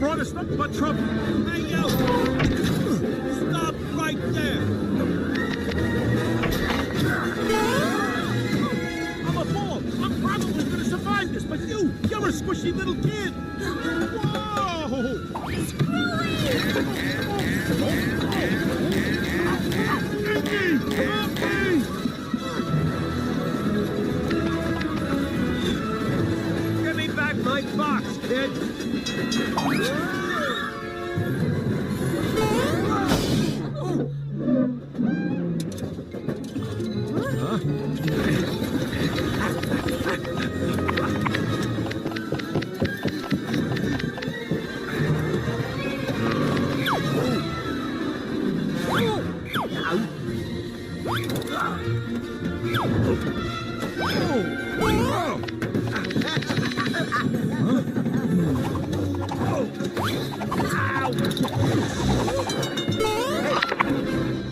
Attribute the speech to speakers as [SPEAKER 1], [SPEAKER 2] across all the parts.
[SPEAKER 1] brought us nothing but trouble. Hey, yo! Stop right there! I'm a fool. I'm probably going to survive this, but you're a squishy little kid. Whoa! Give me back my box, kid.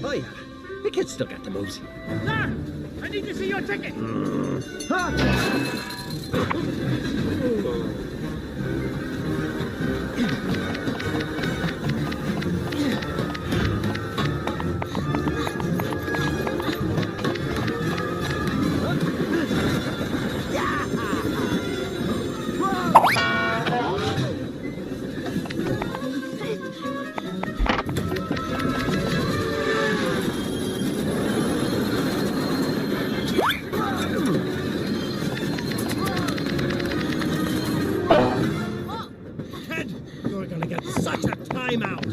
[SPEAKER 2] Oh, yeah. The kid's still got the moves.
[SPEAKER 1] Sir, I need to see your ticket. Ted, you're gonna get such a timeout.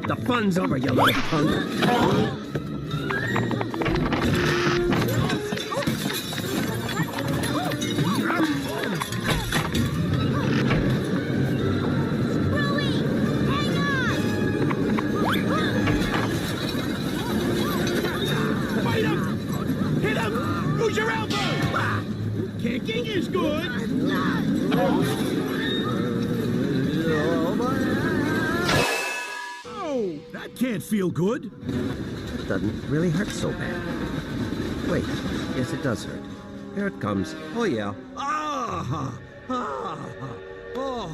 [SPEAKER 2] The fun's over, you little punk.
[SPEAKER 1] Fight him! Hit him! Use your elbow! Kicking is good. Oh, that can't feel good.
[SPEAKER 2] Doesn't really hurt so bad. Wait, yes it does hurt. Here it comes. Oh yeah.
[SPEAKER 1] Ah! Ah! Oh!